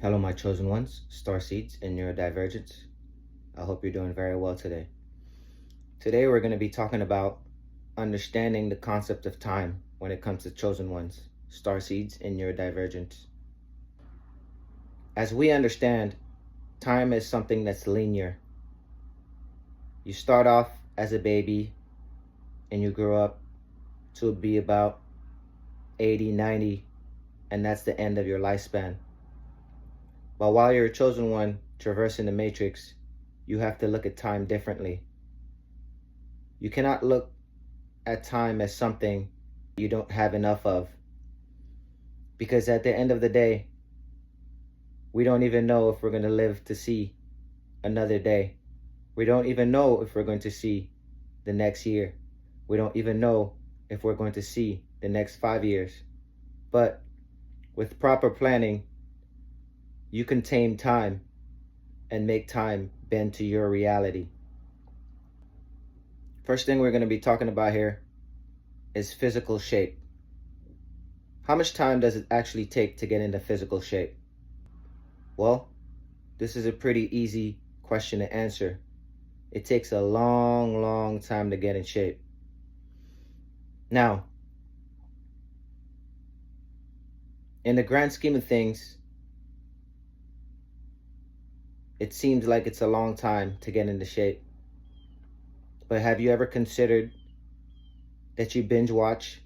Hello, my chosen ones, star seeds and neurodivergent. I hope you're doing very well today. Today, we're going to be talking about understanding the concept of time when it comes to chosen ones, star seeds and neurodivergent. As we understand, time is something that's linear. You start off as a baby and you grow up to be about 80, 90, and that's the end of your lifespan. But while you're a chosen one traversing the matrix, you have to look at time differently. You cannot look at time as something you don't have enough of, because at the end of the day, we don't even know if we're going to live to see another day. We don't even know if we're going to see the next year. We don't even know if we're going to see the next 5 years. But with proper planning, you can tame time and make time bend to your reality. First thing we're going to be talking about here is physical shape. How much time does it actually take to get into physical shape? Well, this is a pretty easy question to answer. It takes a long time to get in shape. Now, in the grand scheme of things, it seems like it's a long time to get into shape. But have you ever considered that you binge watch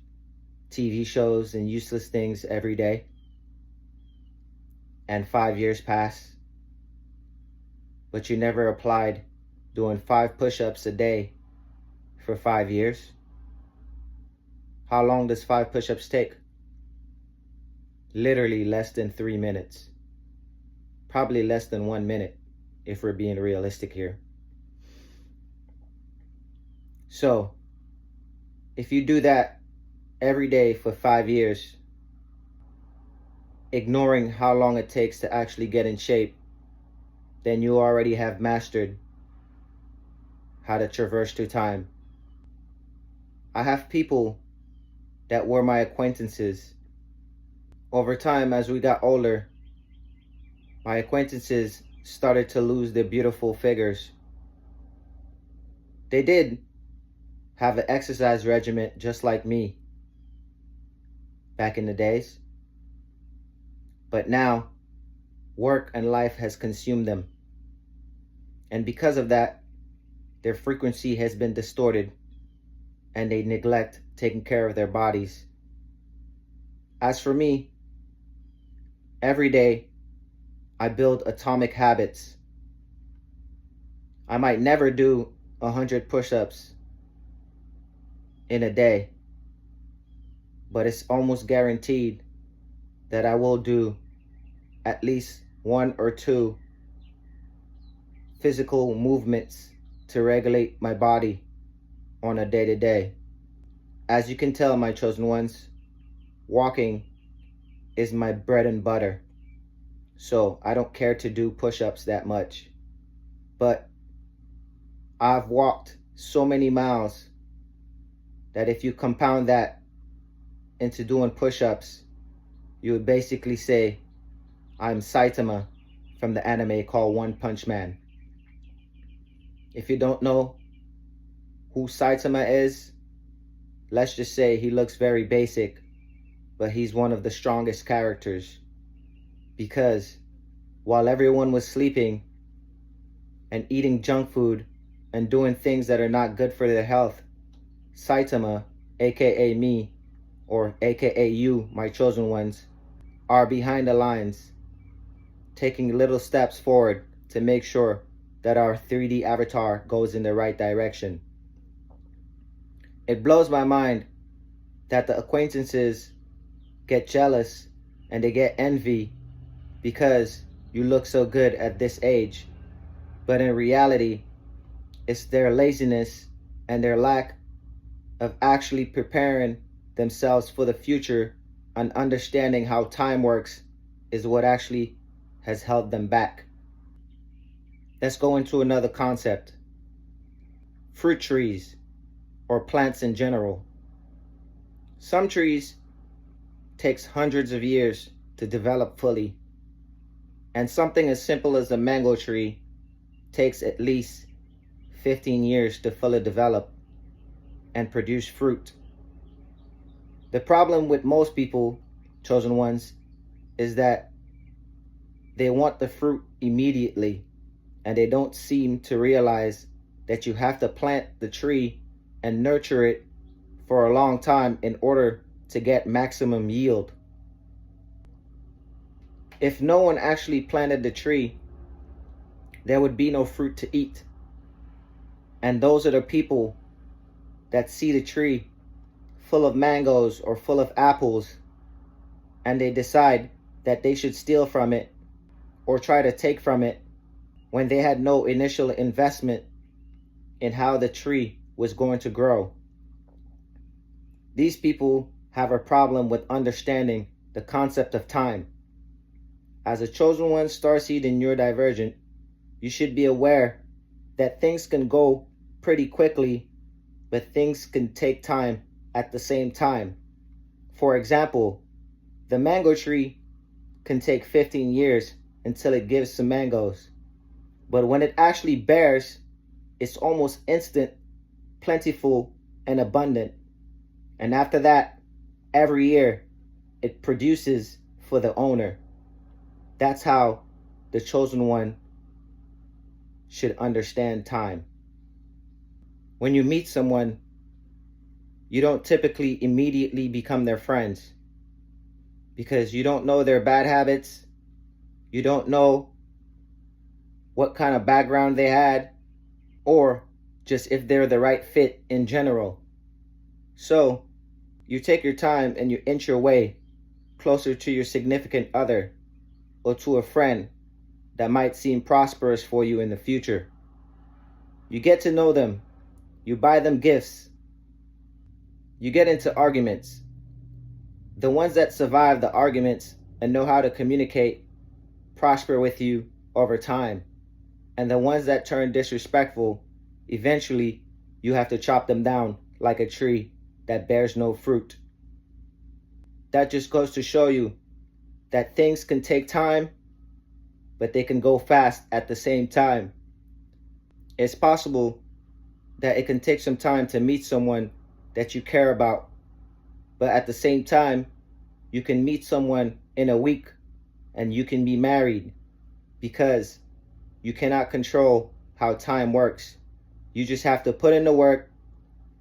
TV shows and useless things every day, and 5 years pass, but you never applied doing 5 push-ups a day for 5 years? How long does 5 push-ups take? Literally less than 3 minutes. Probably less than 1 minute, if we're being realistic here. So, if you do that every day for 5 years, ignoring how long it takes to actually get in shape, then you already have mastered how to traverse through time. I have people that were my acquaintances. Over time, as we got older, my acquaintances started to lose their beautiful figures. They did have an exercise regimen just like me back in the days. But now, work and life has consumed them. And because of that, their frequency has been distorted and they neglect taking care of their bodies. As for me, every day I build atomic habits. I might never do 100 push-ups in a day, but it's almost guaranteed that I will do at least 1 or 2 physical movements to regulate my body on a day-to-day. As you can tell, my chosen ones, walking is my bread and butter. So I don't care to do push-ups that much. But I've walked so many miles that if you compound that into doing push-ups, you would basically say I'm Saitama from the anime called One Punch Man. If you don't know who Saitama is, let's just say he looks very basic, but he's one of the strongest characters. Because while everyone was sleeping and eating junk food and doing things that are not good for their health, Saitama, aka me, or aka you, my chosen ones, are behind the lines, taking little steps forward to make sure that our 3D avatar goes in the right direction. It blows my mind that the acquaintances get jealous and they get envy because you look so good at this age. But in reality, it's their laziness and their lack of actually preparing themselves for the future and understanding how time works is what actually has held them back. Let's go into another concept. Fruit trees, or plants in general. Some trees takes hundreds of years to develop fully, And something as simple as a mango tree takes at least 15 years to fully develop and produce fruit. The problem with most people, chosen ones, is that they want the fruit immediately, and they don't seem to realize that you have to plant the tree and nurture it for a long time in order to get maximum yield. If no one actually planted the tree, there would be no fruit to eat. And those are the people that see the tree full of mangoes or full of apples, and they decide that they should steal from it or try to take from it when they had no initial investment in how the tree was going to grow. These people have a problem with understanding the concept of time. As a chosen one, starseed, and neurodivergent, you should be aware that things can go pretty quickly, but things can take time at the same time. For example, the mango tree can take 15 years until it gives some mangoes. But when it actually bears, it's almost instant, plentiful, and abundant. And after that, every year, it produces for the owner. That's how the chosen one should understand time. When you meet someone, you don't typically immediately become their friends because you don't know their bad habits. You don't know what kind of background they had, or just if they're the right fit in general. So you take your time and you inch your way closer to your significant other or to a friend that might seem prosperous for you in the future. You get to know them. You buy them gifts. You get into arguments. The ones that survive the arguments and know how to communicate prosper with you over time. And the ones that turn disrespectful, eventually you have to chop them down like a tree that bears no fruit. That just goes to show you that things can take time, but they can go fast at the same time. It's possible that it can take some time to meet someone that you care about, but at the same time, you can meet someone in a week and you can be married because you cannot control how time works. You just have to put in the work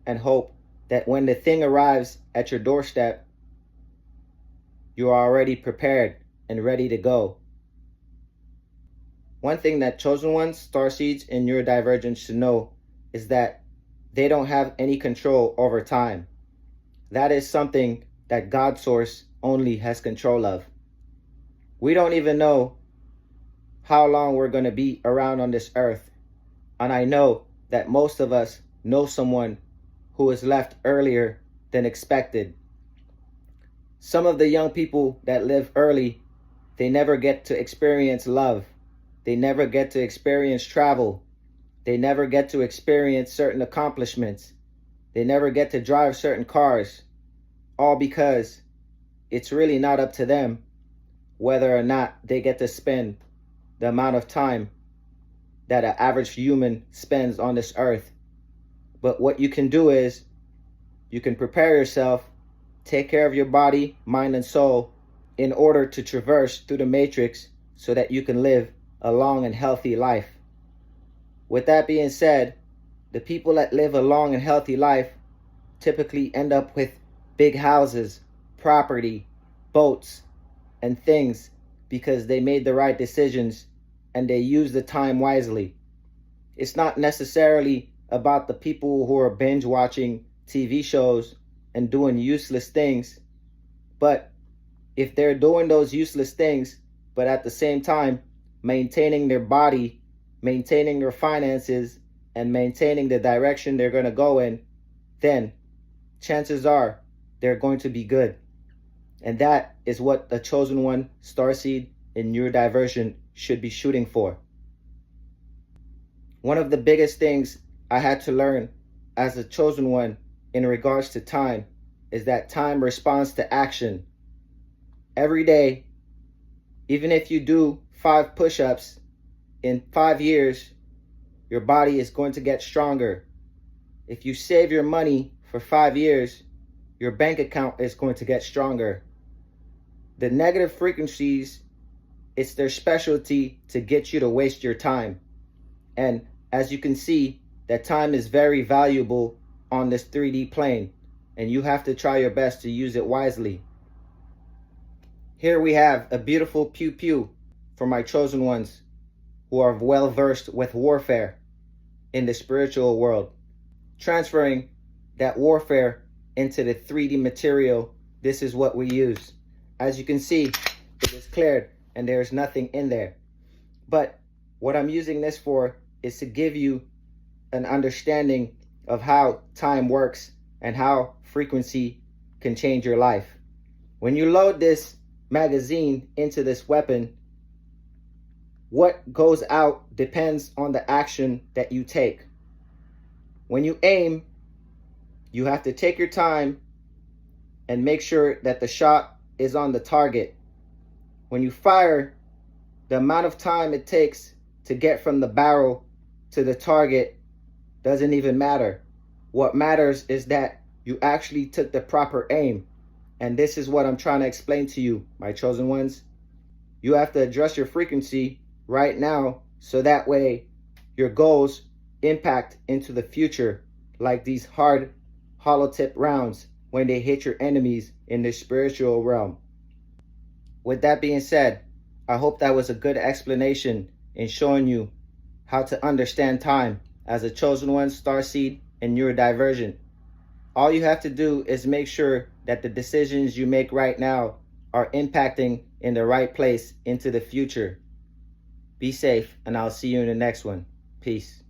and hope that when the thing arrives at your doorstep, you are already prepared and ready to go. One thing that chosen ones, starseeds, and neurodivergents should know is that they don't have any control over time. That is something that God source only has control of. We don't even know how long we're going to be around on this earth. And I know that most of us know someone who was left earlier than expected. Some of the young people that live early, they never get to experience love. They never get to experience travel. They never get to experience certain accomplishments. They never get to drive certain cars. All because it's really not up to them whether or not they get to spend the amount of time that an average human spends on this earth. But what you can do is you can prepare yourself, take care of your body, mind, and soul in order to traverse through the matrix so that you can live a long and healthy life. With that being said, the people that live a long and healthy life typically end up with big houses, property, boats, and things because they made the right decisions and they use the time wisely. It's not necessarily about the people who are binge watching TV shows and doing useless things, but if they're doing those useless things, but at the same time maintaining their body, maintaining their finances, and maintaining the direction they're going to go in, then chances are they're going to be good. And that is what the chosen one, starseed, and neurodivergent should be shooting for. One of the biggest things I had to learn as a chosen one in regards to time is that time responds to action. Every day, even if you do 5 push-ups, in 5 years, your body is going to get stronger. If you save your money for 5 years, your bank account is going to get stronger. The negative frequencies, it's their specialty to get you to waste your time. And as you can see, that time is very valuable on this 3D plane, and you have to try your best to use it wisely. Here we have a beautiful pew pew for my chosen ones who are well versed with warfare in the spiritual world. Transferring that warfare into the 3D material, this is what we use. As you can see, it is cleared and there is nothing in there. But what I'm using this for is to give you an understanding of how time works and how frequency can change your life. When you load this magazine into this weapon, what goes out depends on the action that you take. When you aim, you have to take your time and make sure that the shot is on the target. When you fire, the amount of time it takes to get from the barrel to the target doesn't even matter. What matters is that you actually took the proper aim. And this is what I'm trying to explain to you, my chosen ones. You have to adjust your frequency right now so that way your goals impact into the future, like these hard hollow tip rounds when they hit your enemies in the spiritual realm. With that being said, I hope that was a good explanation in showing you how to understand time as a chosen one, starseed, and neurodivergent. All you have to do is make sure that the decisions you make right now are impacting in the right place into the future. Be safe, and I'll see you in the next one. Peace.